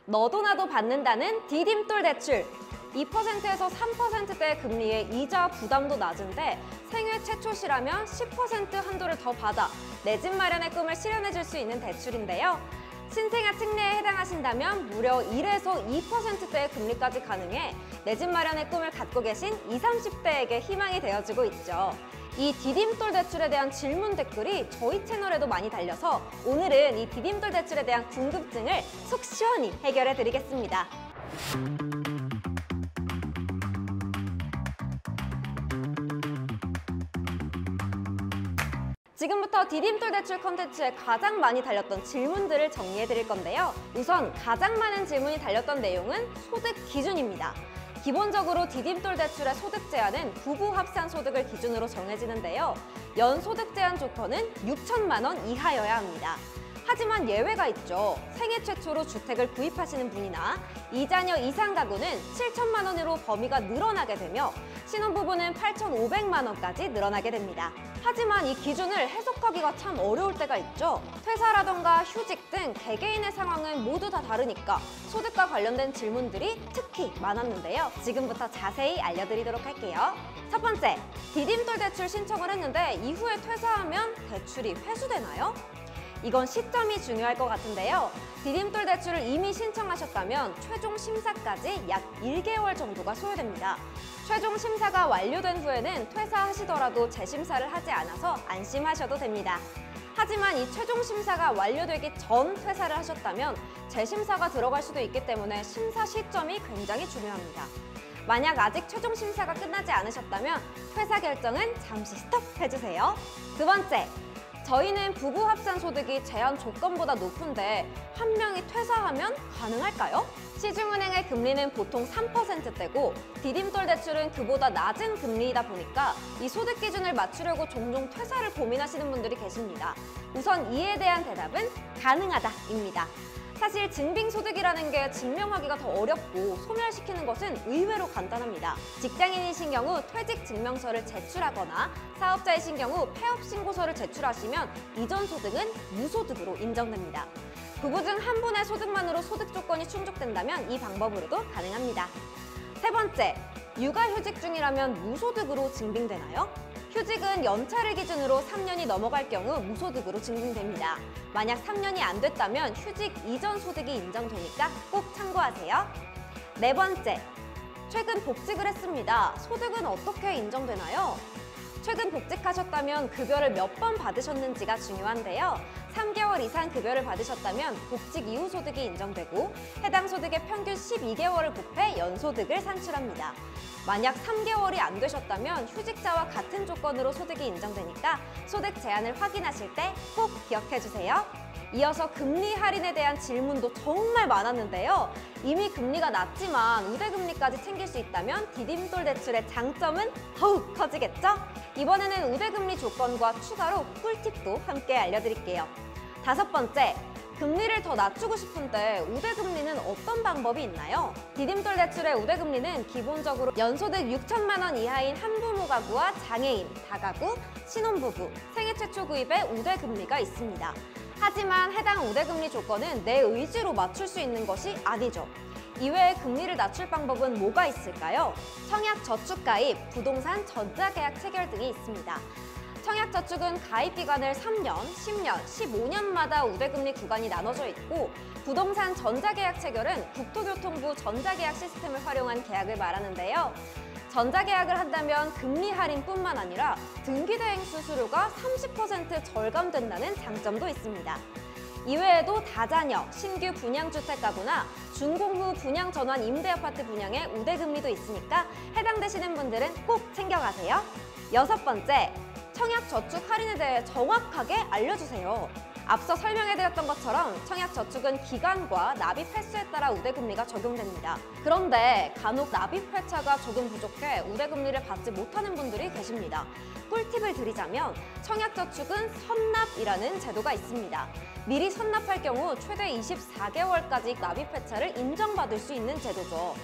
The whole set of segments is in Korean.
너도 나도 받는다는 디딤돌 대출. 2%에서 3%대의 금리에 이자 부담도 낮은데 생애 최초 시라면 10% 한도를 더 받아 내 집 마련의 꿈을 실현해 줄 수 있는 대출인데요. 신생아 특례에 해당하신다면 무려 1에서 2%대의 금리까지 가능해 내 집 마련의 꿈을 갖고 계신 20, 30대에게 희망이 되어주고 있죠. 이 디딤돌 대출에 대한 질문 댓글이 저희 채널에도 많이 달려서 오늘은 이 디딤돌 대출에 대한 궁금증을 속 시원히 해결해 드리겠습니다. 지금부터 디딤돌 대출 컨텐츠에 가장 많이 달렸던 질문들을 정리해 드릴 건데요. 우선 가장 많은 질문이 달렸던 내용은 소득 기준입니다. 기본적으로 디딤돌 대출의 소득 제한은 부부 합산 소득을 기준으로 정해지는데요. 연소득 제한 조건은 6천만 원 이하여야 합니다. 하지만 예외가 있죠. 생애 최초로 주택을 구입하시는 분이나 2자녀 이상 가구는 7천만 원으로 범위가 늘어나게 되며 신혼부부는 8,500만 원까지 늘어나게 됩니다. 하지만 이 기준을 해석하기가 참 어려울 때가 있죠. 퇴사라던가 휴직 등 개개인의 상황은 모두 다 다르니까 소득과 관련된 질문들이 특히 많았는데요. 지금부터 자세히 알려드리도록 할게요. 첫 번째, 디딤돌 대출 신청을 했는데 이후에 퇴사하면 대출이 회수되나요? 이건 시점이 중요할 것 같은데요. 디딤돌 대출을 이미 신청하셨다면 최종 심사까지 약 1개월 정도가 소요됩니다. 최종 심사가 완료된 후에는 퇴사하시더라도 재심사를 하지 않아서 안심하셔도 됩니다. 하지만 이 최종 심사가 완료되기 전 퇴사를 하셨다면 재심사가 들어갈 수도 있기 때문에 심사 시점이 굉장히 중요합니다. 만약 아직 최종 심사가 끝나지 않으셨다면 퇴사 결정은 잠시 스톱해주세요. 두 번째, 저희는 부부 합산 소득이 제한 조건보다 높은데 한 명이 퇴사하면 가능할까요? 시중은행의 금리는 보통 3%대고 디딤돌 대출은 그보다 낮은 금리이다 보니까 이 소득 기준을 맞추려고 종종 퇴사를 고민하시는 분들이 계십니다. 우선 이에 대한 대답은 가능하다입니다. 사실 증빙소득이라는 게 증명하기가 더 어렵고 소멸시키는 것은 의외로 간단합니다. 직장인이신 경우 퇴직증명서를 제출하거나 사업자이신 경우 폐업신고서를 제출하시면 이전 소득은 무소득으로 인정됩니다. 부부 중 한 분의 소득만으로 소득 조건이 충족된다면 이 방법으로도 가능합니다. 세 번째, 육아휴직 중이라면 무소득으로 증빙되나요? 휴직은 연차를 기준으로 3년이 넘어갈 경우 무소득으로 증빙됩니다. 만약 3년이 안 됐다면 휴직 이전 소득이 인정되니까 꼭 참고하세요. 네 번째, 최근 복직을 했습니다. 소득은 어떻게 인정되나요? 최근 복직하셨다면 급여를 몇 번 받으셨는지가 중요한데요. 3개월 이상 급여를 받으셨다면 복직 이후 소득이 인정되고 해당 소득의 평균 12개월을 곱해 연소득을 산출합니다. 만약 3개월이 안 되셨다면 휴직자와 같은 조건으로 소득이 인정되니까 소득 제한을 확인하실 때 꼭 기억해주세요. 이어서 금리 할인에 대한 질문도 정말 많았는데요. 이미 금리가 낮지만 우대금리까지 챙길 수 있다면 디딤돌 대출의 장점은 더욱 커지겠죠? 이번에는 우대금리 조건과 추가로 꿀팁도 함께 알려드릴게요. 다섯 번째, 금리를 더 낮추고 싶은데 우대금리는 어떤 방법이 있나요? 디딤돌 대출의 우대금리는 기본적으로 연소득 6천만 원 이하인 한부모 가구와 장애인, 다가구, 신혼부부, 생애 최초 구입에 우대금리가 있습니다. 하지만 해당 우대금리 조건은 내 의지로 맞출 수 있는 것이 아니죠. 이외에 금리를 낮출 방법은 뭐가 있을까요? 청약저축가입, 부동산 전자계약 체결 등이 있습니다. 청약저축은 가입기간을 3년, 10년, 15년마다 우대금리 구간이 나눠져 있고 부동산 전자계약 체결은 국토교통부 전자계약 시스템을 활용한 계약을 말하는데요. 전자계약을 한다면 금리 할인뿐만 아니라 등기대행 수수료가 30% 절감된다는 장점도 있습니다. 이외에도 다자녀, 신규 분양주택 가구나 준공후 분양 전환 임대아파트 분양에 우대금리도 있으니까 해당되시는 분들은 꼭 챙겨가세요. 여섯 번째, 청약저축 할인에 대해 정확하게 알려주세요. 앞서 설명해드렸던 것처럼 청약저축은 기간과 납입 횟수에 따라 우대금리가 적용됩니다. 그런데 간혹 납입 회차가 조금 부족해 우대금리를 받지 못하는 분들이 계십니다. 꿀팁을 드리자면 청약저축은 선납이라는 제도가 있습니다. 미리 선납할 경우 최대 24개월까지 납입 회차를 인정받을 수 있는 제도죠.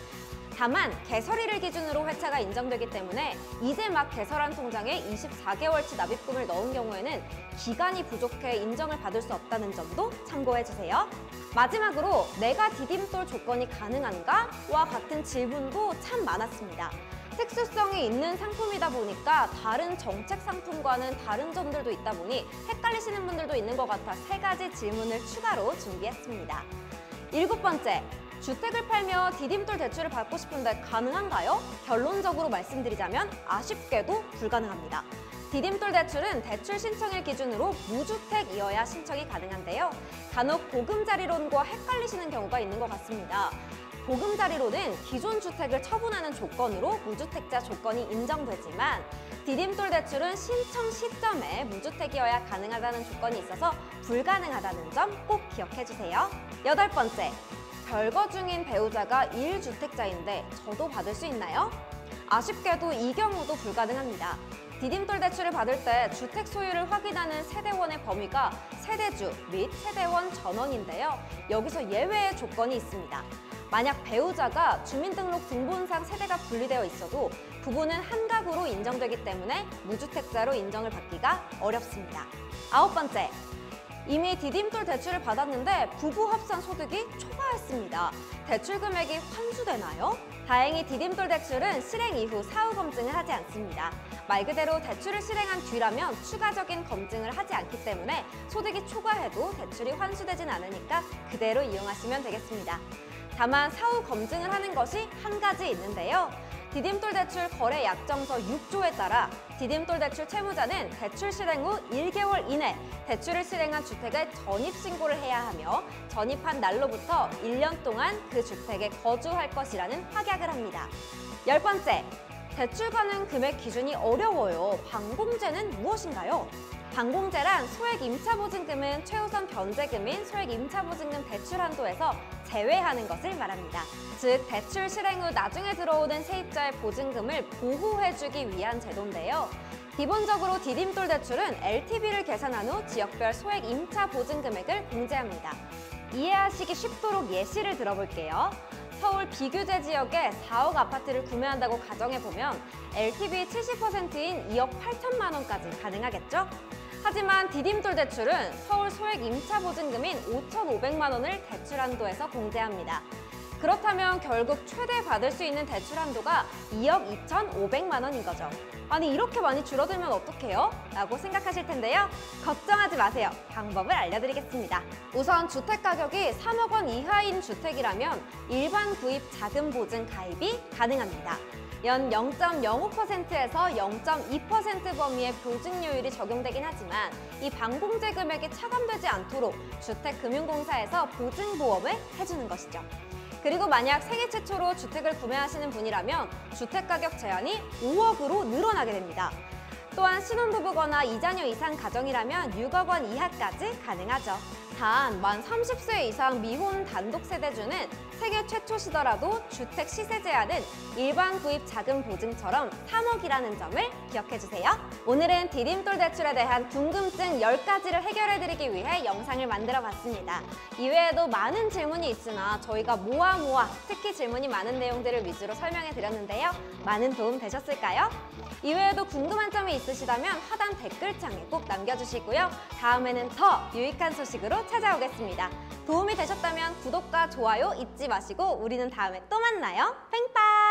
다만 개설일을 기준으로 회차가 인정되기 때문에 이제 막 개설한 통장에 24개월치 납입금을 넣은 경우에는 기간이 부족해 인정을 받을 수 없다는 점도 참고해주세요. 마지막으로 내가 디딤돌 조건이 가능한가? 와 같은 질문도 참 많았습니다. 특수성이 있는 상품이다 보니까 다른 정책 상품과는 다른 점들도 있다 보니 헷갈리시는 분들도 있는 것 같아 3가지 질문을 추가로 준비했습니다. 7번째, 주택을 팔며 디딤돌 대출을 받고 싶은데 가능한가요? 결론적으로 말씀드리자면 아쉽게도 불가능합니다. 디딤돌 대출은 대출 신청일 기준으로 무주택이어야 신청이 가능한데요. 간혹 보금자리론과 헷갈리시는 경우가 있는 것 같습니다. 보금자리론은 기존 주택을 처분하는 조건으로 무주택자 조건이 인정되지만 디딤돌 대출은 신청 시점에 무주택이어야 가능하다는 조건이 있어서 불가능하다는 점 꼭 기억해주세요. 8번째, 별거 중인 배우자가 1주택자인데 저도 받을 수 있나요? 아쉽게도 이 경우도 불가능합니다. 디딤돌 대출을 받을 때 주택 소유를 확인하는 세대원의 범위가 세대주 및 세대원 전원인데요. 여기서 예외의 조건이 있습니다. 만약 배우자가 주민등록 등본상 세대가 분리되어 있어도 부부는 한 가구로 인정되기 때문에 무주택자로 인정을 받기가 어렵습니다. 9번째, 이미 디딤돌 대출을 받았는데 부부 합산 소득이 초과했습니다. 대출 금액이 환수되나요? 다행히 디딤돌 대출은 실행 이후 사후 검증을 하지 않습니다. 말 그대로 대출을 실행한 뒤라면 추가적인 검증을 하지 않기 때문에 소득이 초과해도 대출이 환수되진 않으니까 그대로 이용하시면 되겠습니다. 다만 사후 검증을 하는 것이 한 가지 있는데요. 디딤돌 대출 거래 약정서 6조에 따라 디딤돌 대출 채무자는 대출 실행 후 1개월 이내 대출을 실행한 주택에 전입신고를 해야 하며 전입한 날로부터 1년 동안 그 주택에 거주할 것이라는 확약을 합니다. 10번째, 대출 가능 금액 기준이 어려워요. 반공제는 무엇인가요? 반공제란 소액 임차보증금은 최우선 변제금인 소액 임차보증금 대출 한도에서 제외하는 것을 말합니다. 즉, 대출 실행 후 나중에 들어오는 세입자의 보증금을 보호해주기 위한 제도인데요. 기본적으로 디딤돌 대출은 LTV를 계산한 후 지역별 소액 임차 보증 금액을 공제합니다. 이해하시기 쉽도록 예시를 들어볼게요. 서울 비규제 지역에 4억 아파트를 구매한다고 가정해보면 LTV 70%인 2억 8천만 원까지 가능하겠죠? 하지만 디딤돌 대출은 서울 소액 임차 보증금인 5,500만 원을 대출 한도에서 공제합니다. 그렇다면 결국 최대 받을 수 있는 대출 한도가 2억 2,500만 원인 거죠. 아니 이렇게 많이 줄어들면 어떡해요? 라고 생각하실 텐데요. 걱정하지 마세요. 방법을 알려드리겠습니다. 우선 주택 가격이 3억 원 이하인 주택이라면 일반 구입 자금 보증 가입이 가능합니다. 연 0.05%에서 0.2% 범위의 보증료율이 적용되긴 하지만 이 반공제 금액이 차감되지 않도록 주택금융공사에서 보증보험을 해주는 것이죠. 그리고 만약 생애 최초로 주택을 구매하시는 분이라면 주택가격 제한이 5억으로 늘어나게 됩니다. 또한 신혼부부거나 2자녀 이상 가정이라면 6억 원 이하까지 가능하죠. 단, 만 30세 이상 미혼 단독 세대주는 세계 최초시더라도 주택 시세 제한은 일반 구입 자금 보증처럼 3억이라는 점을 기억해주세요. 오늘은 디딤돌 대출에 대한 궁금증 10가지를 해결해드리기 위해 영상을 만들어봤습니다. 이외에도 많은 질문이 있으나 저희가 모아 특히 질문이 많은 내용들을 위주로 설명해드렸는데요. 많은 도움 되셨을까요? 이외에도 궁금한 점이 있으시다면 하단 댓글창에 꼭 남겨주시고요. 다음에는 더 유익한 소식으로 찾아오겠습니다. 도움이 되셨다면 구독과 좋아요 잊지 마시고 우리는 다음에 또 만나요. 뺑빵!